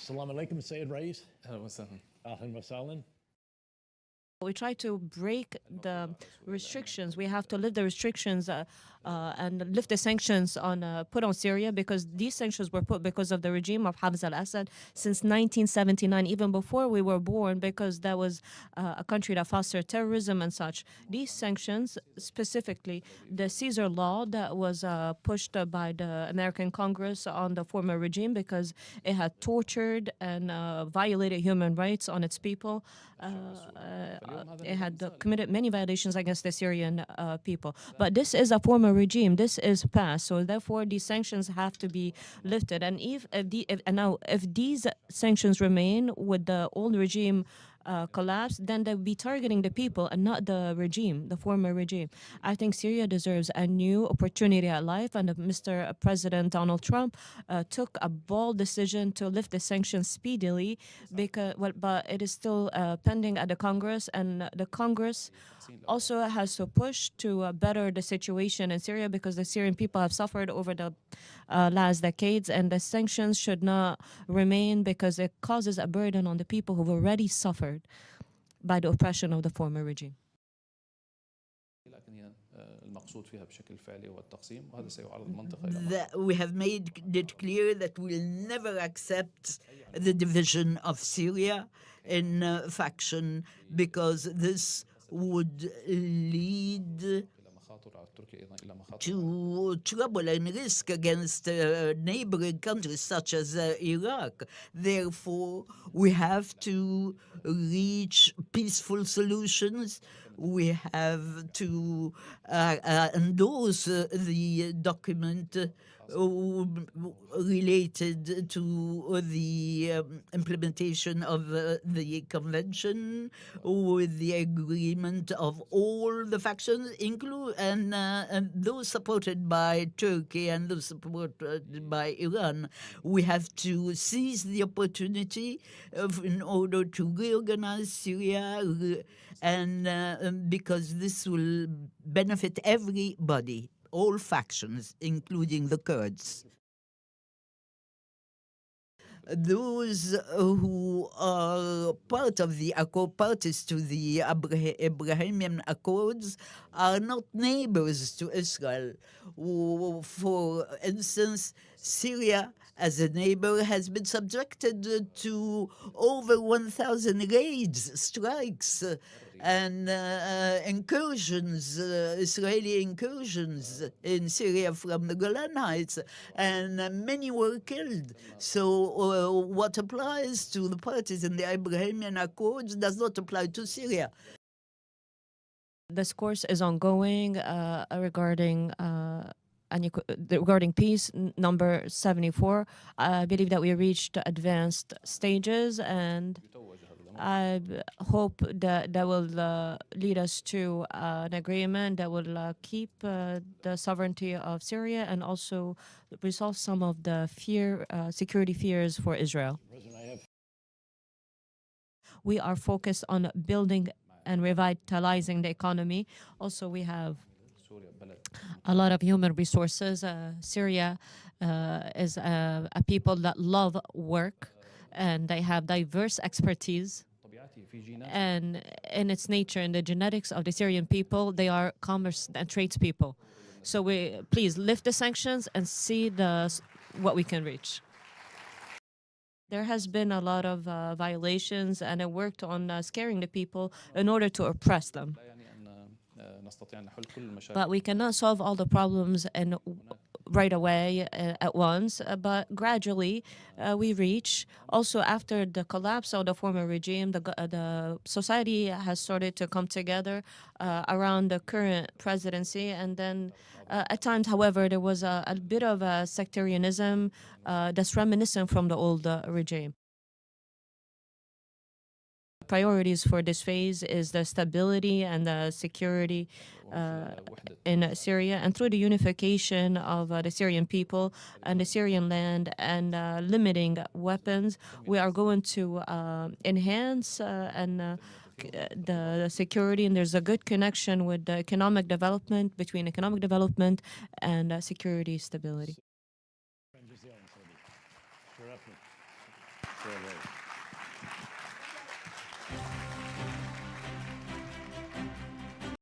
السلام عليكم السيد رئيس. أهلا وسهلا. أهلا وسهلا. We try to break the restrictions. We have to lift the restrictions and lift the sanctions put on Syria, because these sanctions were put because of the regime of Hafez al-Assad since 1979, even before we were born, because that was a country that fostered terrorism and such. These sanctions, specifically the Caesar law that was pushed by the American Congress on the former regime because it had tortured and violated human rights on its people. It had committed many violations against the Syrian people. But this is a former regime. This is past. So therefore, these sanctions have to be lifted. And if these sanctions remain with the old regime collapse, then they'll be targeting the people and not the regime, the former regime. I think Syria deserves a new opportunity at life, and Mr. President Donald Trump took a bold decision to lift the sanctions speedily, but it is still pending at the Congress, and the Congress also has to push to better the situation in Syria, because the Syrian people have suffered over the last decades, and the sanctions should not remain because it causes a burden on the people who've already suffered by the oppression of the former regime. We have made it clear that we'll never accept the division of Syria in faction, because this would lead to trouble and risk against neighboring countries such as Iraq. Therefore, we have to reach peaceful solutions. We have to endorse the document related to the implementation of the convention, with the agreement of all the factions, and those supported by Turkey and those supported by Iran. We have to seize the opportunity in order to reorganize Syria, and because this will benefit everybody, all factions, including the Kurds. Those who are part of the Accord parties to the Abrahamian Accords are not neighbors to Israel. For instance, Syria, as a neighbor, has been subjected to over 1,000 raids, strikes, and incursions, Israeli incursions in Syria from the Golan Heights, and many were killed. So what applies to the parties in the Abrahamian Accords does not apply to Syria. This course is ongoing regarding peace, number 74. I believe that we reached advanced stages, and I hope that will lead us to an agreement that will keep the sovereignty of Syria and also resolve some of the security fears for Israel. We are focused on building and revitalizing the economy. Also, we have a lot of human resources. Syria is a people that love work, and they have diverse expertise. And in its nature, in the genetics of the Syrian people, they are commerce and tradespeople. So we please lift the sanctions and see what we can reach. There has been a lot of violations, and it worked on scaring the people in order to oppress them. But we cannot solve all the problems right away at once, but gradually we reach. Also, after the collapse of the former regime, the society has started to come together around the current presidency, and then at times, however, there was a bit of sectarianism that's reminiscent from the old regime. Priorities for this phase is the stability and the security in Syria, and through the unification of the Syrian people and the Syrian land, and limiting weapons, we are going to enhance the security, and there's a good connection with the economic development, between economic development and security stability. forward.